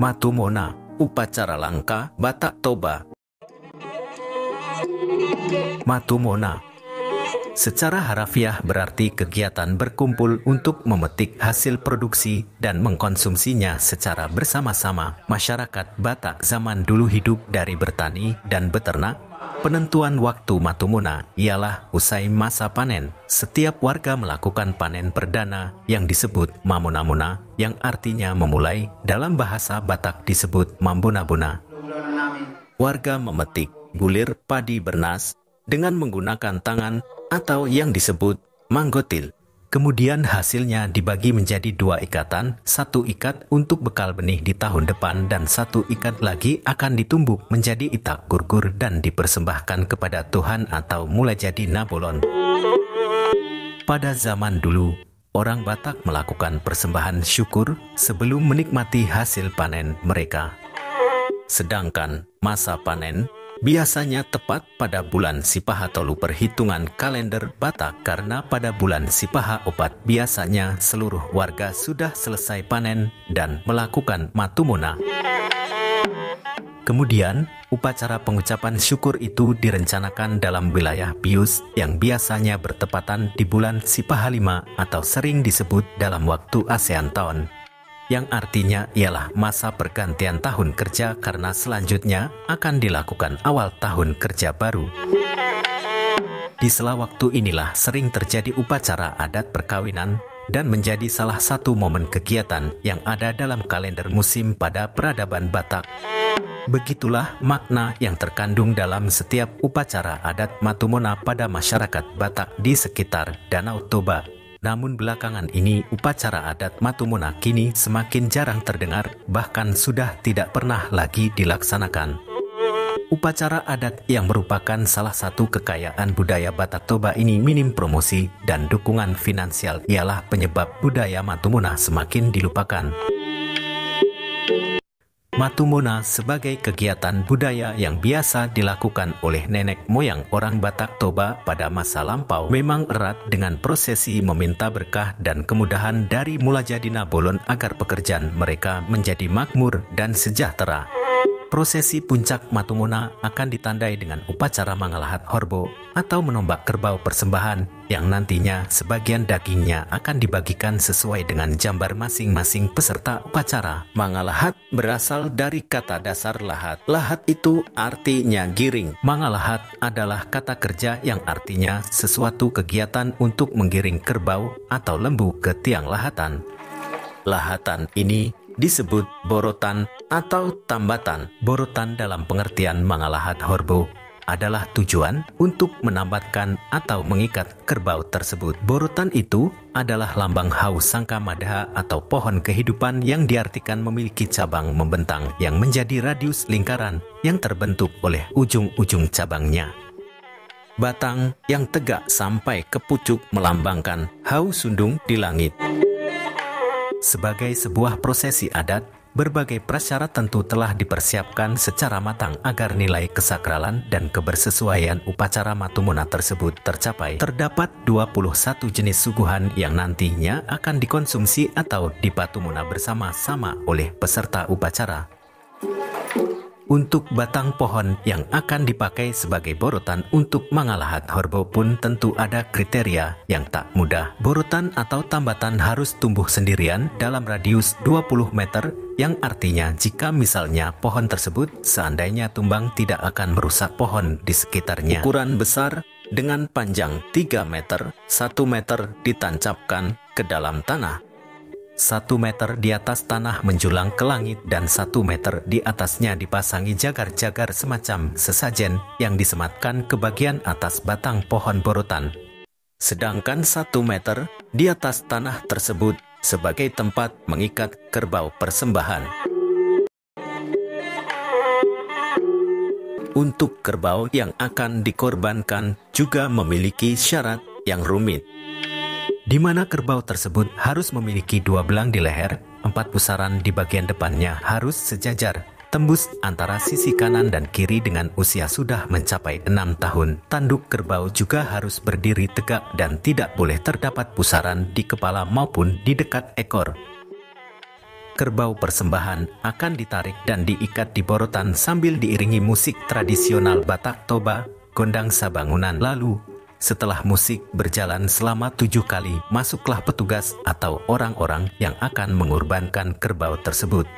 Matumona, upacara langka Batak Toba. Matumona secara harafiah berarti kegiatan berkumpul untuk memetik hasil produksi dan mengkonsumsinya secara bersama-sama. Masyarakat Batak zaman dulu hidup dari bertani dan beternak. Penentuan waktu Matumona ialah usai masa panen. Setiap warga melakukan panen perdana yang disebut Mamunamuna, yang artinya memulai, dalam bahasa Batak disebut Mambuna-buna. Warga memetik bulir padi bernas dengan menggunakan tangan atau yang disebut manggotil. Kemudian hasilnya dibagi menjadi 2 ikatan, 1 ikat untuk bekal benih di tahun depan dan 1 ikat lagi akan ditumbuk menjadi itak gurgur dan dipersembahkan kepada Tuhan atau mulai jadi nabolon. Pada zaman dulu, orang Batak melakukan persembahan syukur sebelum menikmati hasil panen mereka. Sedangkan masa panen biasanya tepat pada bulan Sipaha Tolu perhitungan kalender Batak, karena pada bulan Sipaha Opat biasanya seluruh warga sudah selesai panen dan melakukan Matumona. Kemudian, upacara pengucapan syukur itu direncanakan dalam wilayah Bius yang biasanya bertepatan di bulan Sipaha 5 atau sering disebut dalam waktu ASEAN tahun, yang artinya ialah masa pergantian tahun kerja karena selanjutnya akan dilakukan awal tahun kerja baru. Di sela waktu inilah sering terjadi upacara adat perkawinan dan menjadi salah satu momen kegiatan yang ada dalam kalender musim pada peradaban Batak. Begitulah makna yang terkandung dalam setiap upacara adat Matumona pada masyarakat Batak di sekitar Danau Toba. Namun belakangan ini upacara adat Matumona kini semakin jarang terdengar, bahkan sudah tidak pernah lagi dilaksanakan. Upacara adat yang merupakan salah satu kekayaan budaya Batak Toba ini minim promosi dan dukungan finansial ialah penyebab budaya Matumona semakin dilupakan. Matumona sebagai kegiatan budaya yang biasa dilakukan oleh nenek moyang orang Batak Toba pada masa lampau memang erat dengan prosesi meminta berkah dan kemudahan dari Mulajadi Nabolon agar pekerjaan mereka menjadi makmur dan sejahtera. Prosesi puncak Matumona akan ditandai dengan upacara Mangalahat Horbo atau menombak kerbau persembahan yang nantinya sebagian dagingnya akan dibagikan sesuai dengan jambar masing-masing peserta upacara. Mangalahat berasal dari kata dasar lahat. Lahat itu artinya giring. Mangalahat adalah kata kerja yang artinya sesuatu kegiatan untuk menggiring kerbau atau lembu ke tiang lahatan. Lahatan ini disebut borotan atau tambatan. Borotan dalam pengertian Mangalahat Horbo adalah tujuan untuk menambatkan atau mengikat kerbau tersebut. Borotan itu adalah lambang Hau Sangka Madha atau pohon kehidupan yang diartikan memiliki cabang membentang yang menjadi radius lingkaran yang terbentuk oleh ujung-ujung cabangnya. Batang yang tegak sampai ke pucuk melambangkan Hau Sundung di langit. Sebagai sebuah prosesi adat, berbagai prasyarat tentu telah dipersiapkan secara matang agar nilai kesakralan dan kebersesuaian upacara Matumona tersebut tercapai. Terdapat 21 jenis suguhan yang nantinya akan dikonsumsi atau dipatumona bersama-sama oleh peserta upacara. Untuk batang pohon yang akan dipakai sebagai borotan untuk Mangalahat Horbo pun tentu ada kriteria yang tak mudah. Borotan atau tambatan harus tumbuh sendirian dalam radius 20 meter, yang artinya jika misalnya pohon tersebut seandainya tumbang tidak akan merusak pohon di sekitarnya. Ukuran besar dengan panjang 3 meter, 1 meter ditancapkan ke dalam tanah. 1 meter di atas tanah menjulang ke langit dan 1 meter di atasnya dipasangi jagar-jagar semacam sesajen yang disematkan ke bagian atas batang pohon borotan. Sedangkan 1 meter di atas tanah tersebut sebagai tempat mengikat kerbau persembahan. Untuk kerbau yang akan dikorbankan juga memiliki syarat yang rumit, di mana kerbau tersebut harus memiliki 2 belang di leher, 4 pusaran di bagian depannya harus sejajar, tembus antara sisi kanan dan kiri dengan usia sudah mencapai 6 tahun. Tanduk kerbau juga harus berdiri tegak dan tidak boleh terdapat pusaran di kepala maupun di dekat ekor. kerbau persembahan akan ditarik dan diikat di borotan sambil diiringi musik tradisional Batak Toba, gondang sabangunan. Lalu, setelah musik berjalan selama 7 kali, masuklah petugas atau orang-orang yang akan mengorbankan kerbau tersebut.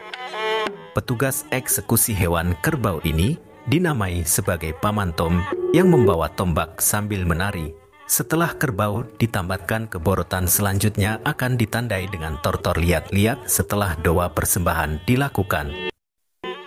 Petugas eksekusi hewan kerbau ini dinamai sebagai pamantom yang membawa tombak sambil menari. Setelah kerbau ditambatkan ke borotan, selanjutnya akan ditandai dengan tortor liat-liat setelah doa persembahan dilakukan.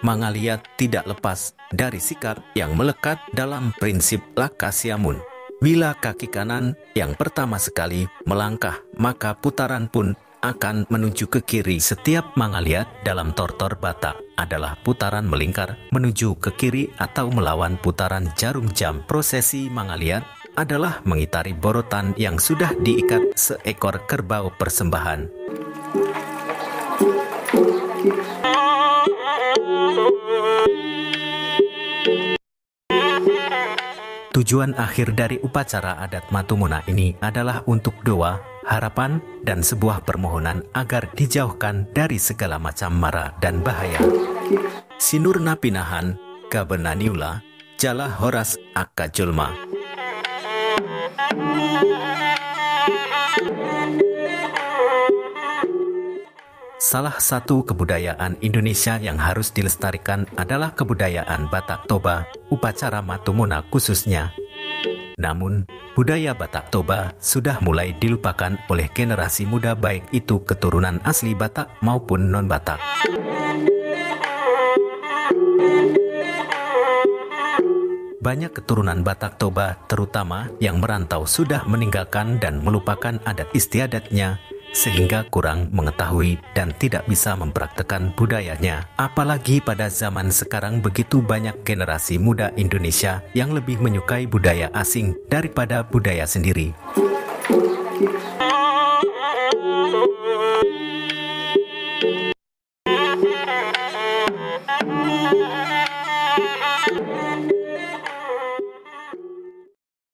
Mangaliat tidak lepas dari sikap yang melekat dalam prinsip lakasiamun. Bila kaki kanan yang pertama sekali melangkah, maka putaran pun akan menuju ke kiri. Setiap mangaliat dalam tortor Batak adalah putaran melingkar menuju ke kiri atau melawan putaran jarum jam. Prosesi mangaliat adalah mengitari borotan yang sudah diikat seekor kerbau persembahan. Tujuan akhir dari upacara adat Matumuna ini adalah untuk doa, harapan, dan sebuah permohonan agar dijauhkan dari segala macam mara dan bahaya. Sinur Napinahan, Gabenaniula, Jala Horas Akajulma. Salah satu kebudayaan Indonesia yang harus dilestarikan adalah kebudayaan Batak Toba, upacara Matumuna khususnya. Namun, budaya Batak Toba sudah mulai dilupakan oleh generasi muda, baik itu keturunan asli Batak maupun non-Batak. Banyak keturunan Batak Toba, terutama yang merantau, sudah meninggalkan dan melupakan adat istiadatnya, sehingga kurang mengetahui dan tidak bisa mempraktekkan budayanya. Apalagi pada zaman sekarang begitu banyak generasi muda Indonesia yang lebih menyukai budaya asing daripada budaya sendiri.